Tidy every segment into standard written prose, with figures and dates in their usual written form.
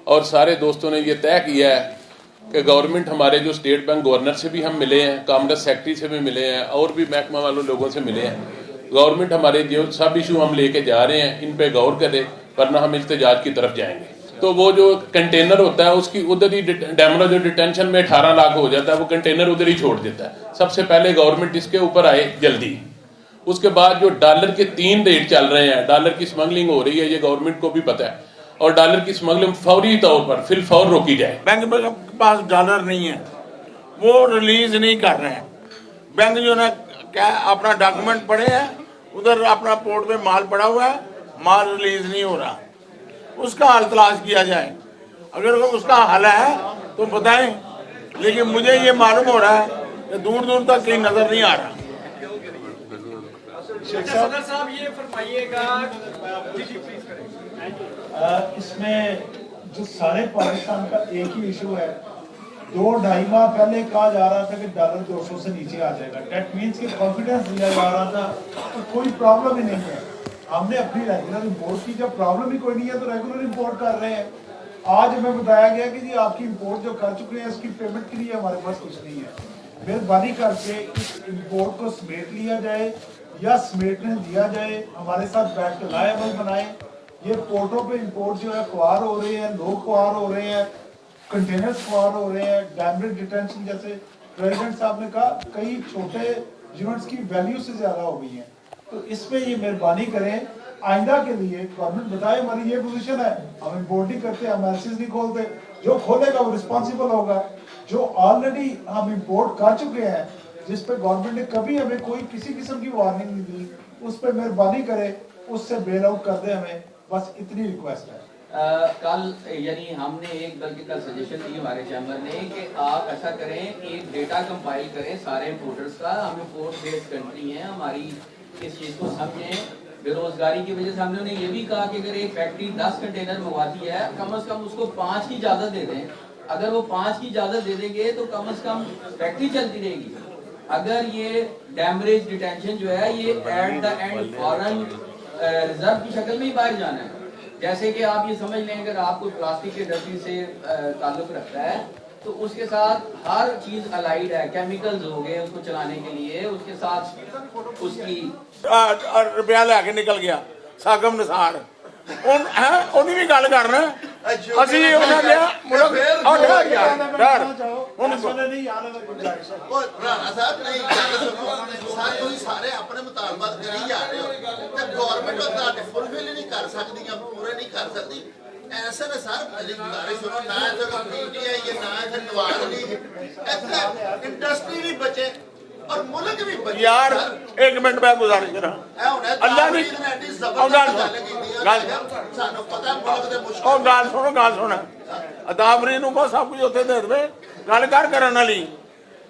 और सारे दोस्तों ने ये तय किया है कि गवर्नमेंट हमारे जो स्टेट बैंक गवर्नर से भी हम मिले हैं, कॉमर्स सेक्रेटरी से भी मिले हैं और भी महकमा वालों लोगों से मिले हैं। गवर्नमेंट हमारे जो सब इशू हम लेके जा रहे हैं इन पे गौर करे, वरना हम इल्तिजाज की तरफ जाएंगे। तो वो जो कंटेनर होता है उसकी उधर ही डैमरा जो डिटेंशन में 18 लाख हो जाता है, वो कंटेनर उधर ही छोड़ देता है। सबसे पहले गवर्नमेंट इसके ऊपर आए जल्दी। उसके बाद जो डॉलर के 3 रेट चल रहे हैं, डॉलर की स्मगलिंग हो रही है, ये गवर्नमेंट को भी पता है, और डॉलर की स्मगलिंग फौरी तौर पर फिल फौर रोकी जाए। बैंक के पास डॉलर नहीं है, वो रिलीज नहीं कर रहे हैं। बैंक जो है क्या अपना डॉक्यूमेंट पड़े हैं, उधर अपना पोर्ट पे माल पड़ा हुआ है, माल रिलीज नहीं हो रहा, उसका हल तलाश किया जाए। अगर उसका हल है तो बताएं, लेकिन मुझे ये मालूम हो रहा है कि दूर दूर तक कहीं नजर नहीं आ रहा। सदर साहब ये फरमाइएगा, जी जी प्लीज करें। इसमें जो सारे पाकिस्तान का एक ही इशू है, 2-2.5 माह पहले कहा जा रहा था कि डॉलर 200 से नीचे आ जाएगा। डेट मीन्स कि कॉन्फिडेंस दिया जा रहा था तो कोई प्रॉब्लम ही नहीं है। हमने अपनी रेगुलर इंपोर्ट की, जब प्रॉब्लम ही कोई नहीं है तो रेगुलर इंपोर्ट कर रहे हैं। आज हमें बताया गया कि जी आपकी इंपोर्ट जो कर चुके हैं इसकी पेमेंट के लिए हमारे पास कुछ नहीं है। मेहरबानी करके इस इंपोर्ट को समेट लिया जाए या समेटने दिया जाए, हमारे साथ बैठ के लायबल बनाए। ये पोर्टों पे इंपोर्ट जो है ख्वार हो रहे हैं, लोग ख्वार हो रहे हैं, कंटेनर्स ख्वार हो रहे हैं। डैमरेज डिटेंशन जैसे प्रेसिडेंट साहब ने कहा, कई छोटे यूनिट्स की वैल्यू से ज्यादा हो गई है। तो इसमें ये मेहरबानी करें, आइंदा के लिए गवर्नमेंट बताए हमारी ये पोजीशन है, हम इंपोर्ट नहीं करते, हम एलसीज नहीं खोलते। जो खोलेगा वो रिस्पॉन्सिबल होगा। जो ऑलरेडी हम इंपोर्ट कर चुके हैं, जिस पे गवर्नमेंट ने कभी हमें कोई किसी किस्म की वार्निंग नहीं दी, उस पर मेहरबानी करे, उससे बेल आउट कर दे हमें, बस इतनी रिक्वेस्ट है। कल यानी हमने एक बल्कि कल सजेशन दी हमारे चैम्बर ने कि आप ऐसा करें, एक डेटा कंपाइल करें सारे इंपोर्टर्स का। हम इंपोर्ट बेस्ड कंट्री हैं, हमारी इस चीज़ को समझें। बेरोजगारी की वजह से हमने उन्हें ये भी कहा कि अगर एक फैक्ट्री 10 कंटेनर मंगवाती है, कम से कम उसको 5 की इजाज़त दे दें। अगर वो 5 की इजाज़त दे देंगे तो कम से कम फैक्ट्री चलती रहेगी। अगर ये डैमरेज डिटेंशन जो है ये at the end foreign reserve की शक्ल में ही बाहर जाना है। जैसे कि आप ये समझ लें, अगर आप कोई प्लास्टिक की इंडस्ट्री से ताल्लुक रखता है तो उसके साथ हर चीज अलाइड है, केमिकल्स हो गए उसको चलाने के लिए, उसके साथ उसकी रुपया लैके निकल गया सागम निसार ਉਹਦੀ ਵੀ ਗੱਲ ਕਰਨਾ ਅਸੀਂ ਉਹਨਾਂ ਦੇ ਮੁਲਕ ਡਰ ਹੁਣ ਨਹੀਂ ਰਾਣਾ ਸਾਹਿਬ ਨਹੀਂ ਗੱਲ ਸੁਣੋ। ਤੁਸੀਂ ਸਾਰੇ ਆਪਣੇ ਮੁਤਾਲਬਾਤ ਕਰੀ ਜਾ ਰਹੇ ਹੋ ਤੇ ਗਵਰਨਮੈਂਟ ਉਹ ਤੁਹਾਡੇ ਫੁੱਲਫਿਲ ਨਹੀਂ ਕਰ ਸਕਦੀਆਂ, ਪੂਰੇ ਨਹੀਂ ਕਰ ਸਕਦੀ। ऐसे में सर मेरी गुजारिश सुनो, ना इधर पीटीआई है ना इधर नवाज लीग, इधर इंडस्ट्री भी बचे और मुल्क भी बचे। यार एक मिनट मैं गुजारिश करा, अल्लाह की सानू पता मुल्क दे मुश्किल गल सुन अदाबरी ਨੂੰ ਕੋ ਸਭ ਕੁਝ ਉੱਥੇ ਦੇ ਦੇਵੇ। ਗੱਲ ਕਰਨ ਵਾਲੀ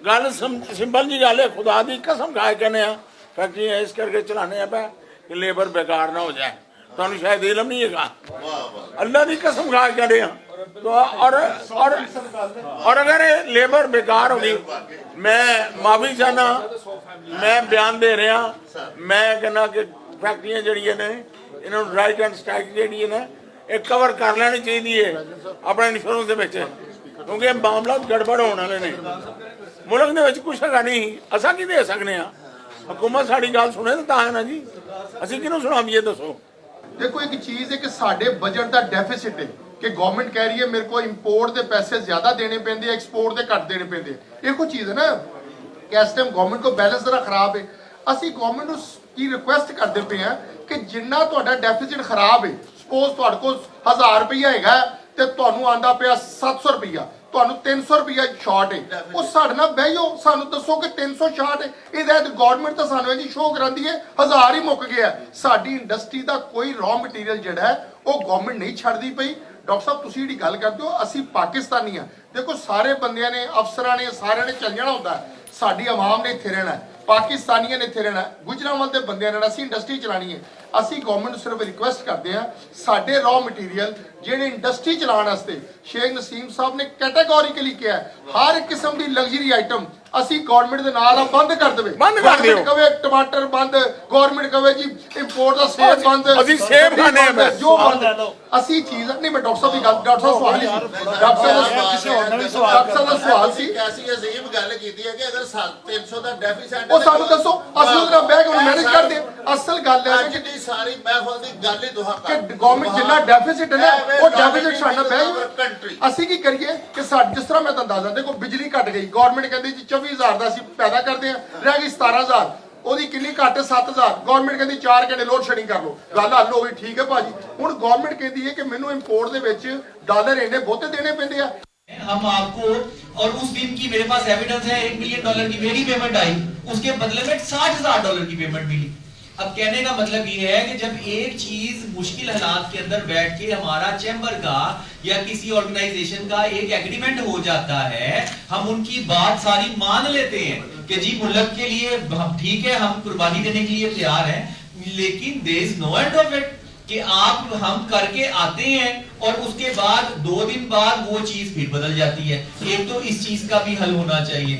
ਗੱਲ ਸਿੰਪਲ ਜੀ ਗੱਲ ਹੈ। खुदा ਦੀ कसम खा के कहने आ फैक्ट्री इस करके चलाने पे कि लेबर बेकार ना हो जाए। तो शायद इलम नहीं है, अल्लाह की कसम खा के कहने तो और अगर लेबर बेकार होगी, मैं माफी चाहना, मैं बयान दे रहा, मैं कहना कि फैक्ट्रियां जड़ियां ने इन्होंने राइट एंड स्ट्राइक जी ने एक कवर कर लेनी चाहिए अपने इंश्योरेंस के, क्योंकि मामला गड़बड़ होने वाले ने मुल्क के कुछ है नहीं। असा की दे सकने, हुकूमत साड़ी गल सुने तो है ना जी, असी किनू सुनावीए दसो। देखो एक चीज है कि साडे बजट का डेफिसिट है कि गवर्नमेंट कह रही है मेरे को इंपोर्ट के पैसे ज्यादा देने पेंदे, एक्सपोर्ट के घट देने पेंदे। एको चीज है ना कि इस टाइम गवर्नमेंट को बैलेंस जरा खराब है। असी गवर्नमेंट की रिक्वेस्ट करते पे हैं कि जिन्ना तुहाडा डेफिसिट खराब है, सपोज तुहाडे कोल 1000 रुपया हैगा ते तुहानू आंदा पिया 700 रुपया, ਤੁਹਾਨੂੰ 300 ਰੁਪਇਆ ਸ਼ਾਰਟ ਹੈ, ਉਹ ਸਾਡੇ ਨਾਲ ਬਹਿਓ ਸਾਨੂੰ ਦੱਸੋ ਕਿ 300 ਸ਼ਾਰਟ ਹੈ। ਇਹਦਾ ਗਵਰਨਮੈਂਟ ਤਾਂ ਸਾਨੂੰ ਇਹਦੀ ਸ਼ੋਅ ਕਰਾਂਦੀ ਹੈ 1000 ਹੀ ਮੁੱਕ ਗਿਆ। ਸਾਡੀ ਇੰਡਸਟਰੀ ਦਾ ਕੋਈ ਰॉ ਮਟੀਰੀਅਲ ਜਿਹੜਾ ਹੈ ਉਹ ਗਵਰਨਮੈਂਟ ਨਹੀਂ ਛੱਡਦੀ ਪਈ। ਡਾਕਟਰ ਸਾਹਿਬ ਤੁਸੀਂ ਜਿਹੜੀ ਗੱਲ ਕਰਦੇ ਹੋ, ਅਸੀਂ ਪਾਕਿਸਤਾਨੀ ਆ, ਦੇਖੋ ਸਾਰੇ ਬੰਦਿਆਂ ਨੇ, ਅਫਸਰਾਂ ਨੇ, ਸਾਰਿਆਂ ਨੇ ਚੱਲ ਜਾਣਾ ਹੁੰਦਾ ਹੈ। ਸਾਡੀ ਆਵਾਮ ਨੇ ਇੱਥੇ ਰਹਿਣਾ ਹੈ, ਪਾਕਿਸਤਾਨੀਆਂ ਨੇ ਇੱਥੇ ਰਹਿਣਾ ਹੈ, ਗੁਜਰਾਂਵਾਲ ਦੇ ਬੰਦਿਆਂ ਨੇ, ਅਸੀਂ ਇੰਡਸਟਰੀ ਚਲਾਣੀ ਹੈ। ਅਸੀਂ ਗਵਰਨਮੈਂਟ ਨੂੰ ਸਿਰਫ ਰਿਕੁਐਸਟ ਕਰਦੇ ਹਾਂ, ਸਾਡੇ ਰॉ ਮਟੀਰੀਅਲ ਜਿਹੜੇ ਇੰਡਸਟਰੀ ਚਲਾਉਣ ਵਾਸਤੇ ਸ਼ੇਖ ਨਸੀਮ ਸਾਹਿਬ ਨੇ ਕੈਟੇਗੋਰੀਕਲੀ ਕਿਹਾ ਹਰ ਕਿਸਮ ਦੀ ਲਗਜ਼ਰੀ ਆਈਟਮ ਅਸੀਂ ਗਵਰਨਮੈਂਟ ਦੇ ਨਾਲ ਆ ਬੰਦ ਕਰ ਦੇਵੇ। ਬੰਦ ਕਰ ਦਿਓ। ਗਵਰਨਮੈਂਟ ਕਵੇ ਟਮਾਟਰ ਬੰਦ, ਗਵਰਨਮੈਂਟ ਕਵੇ ਜੀ ਇੰਪੋਰਟ ਦਾ ਸੇਬ ਬੰਦ, ਅਸੀਂ ਸੇਬ ਖਾਣੇ ਆ ਬਸ। ਜੋ ਬੰਦ ਅਸੀਂ ਚੀਜ਼ ਨਹੀਂ। ਮੈਂ ਡਾਕਟਰ ਸਾਹਿਬ ਦੀ ਗੱਲ, ਡਾਕਟਰ ਸਾਹਿਬ ਸਵਾਲ ਨਹੀਂ ਸੀ, ਡਾਕਟਰ ਸਾਹਿਬ ਦਾ ਸਵਾਲ ਸੀ। ਐਸੀ ਅਜ਼ੀਮ ਗੱਲ ਕੀਤੀ ਹੈ ਕਿ ਅਗਰ 300 ਦਾ ਡੈਫੀਸਿਟ ਉਹ ਸਾਨੂੰ ਦੱਸੋ, ਅਸੀਂ ਉਹਦੇ ਨਾਲ ਬਹਿ ਕੇ ਉਹਨੂੰ ਮੈਨੇਜ ਕਰਦੇ ਹਾਂ। ਅਸਲ ਗੱਲ ਹੈ ਅੱਜ ਦੀ ਸਾਰੀ ਮਹਿਫਲ ਦੀ ਗੱਲ ਹੀ ਦੁਹਾਕਾ ਕਿ ਗਵਰਨਮੈਂਟ ਜਿੰਨਾ ਡੈਫਿਸਿਟ ਹੈ ਨਾ, ਉਹ ਡੈਫਿਸਿਟ ਸਾਡਾ ਬਹਿ। ਅਸੀਂ ਕੀ ਕਰੀਏ ਕਿ ਜਿਸ ਤਰ੍ਹਾਂ ਮੈਂ ਤੁਹਾਨੂੰ ਦੱਸਦਾ, ਦੇਖੋ ਬਿਜਲੀ ਘਟ ਗਈ, ਗਵਰਨਮੈਂਟ ਕਹਿੰਦੀ ਜੀ 24,000 ਦਾ ਅਸੀਂ ਪੈਦਾ ਕਰਦੇ ਹਾਂ, ਰਹਿ ਗਈ 17,000, ਉਹਦੀ ਕਿੰਨੀ ਘੱਟ 7,000, ਗਵਰਨਮੈਂਟ ਕਹਿੰਦੀ 4 ਘੰਟੇ ਲੋਡ ਸ਼ੈਡਿੰਗ ਕਰ ਲਓ, ਗੱਲ ਹੱਲ ਹੋ ਗਈ। ਠੀਕ ਹੈ ਭਾਜੀ, ਹੁਣ ਗਵਰਨਮੈਂਟ ਕਹਿੰਦੀ ਹੈ ਕਿ ਮੈਨੂੰ ਇੰਪੋਰਟ ਦੇ ਵਿੱਚ ਡਾਲਰ ਇੰਨੇ ਬਹੁਤੇ ਦੇਣੇ ਪੈਂਦੇ ਆ। हम आपको, और उस दिन की मेरे पास एविडेंस है, $1 मिलियन की मेरी पेमेंट आई, उसके बदले में $60,000 की पेमेंट मिली। अब कहने का मतलब ये है कि जब एक चीज मुश्किल हालात के अंदर बैठ के हमारा चैम्बर का या किसी ऑर्गेनाइजेशन का एक एग्रीमेंट हो जाता है, हम उनकी बात सारी मान लेते हैं कि जी मुल्क के लिए हम ठीक है, हम कुर्बानी देने के लिए तैयार हैं, लेकिन there is no end of it कि आप हम करके आते हैं और उसके बाद 2 दिन बाद वो चीज फिर बदल जाती है। एक तो इस चीज का भी हल होना चाहिए।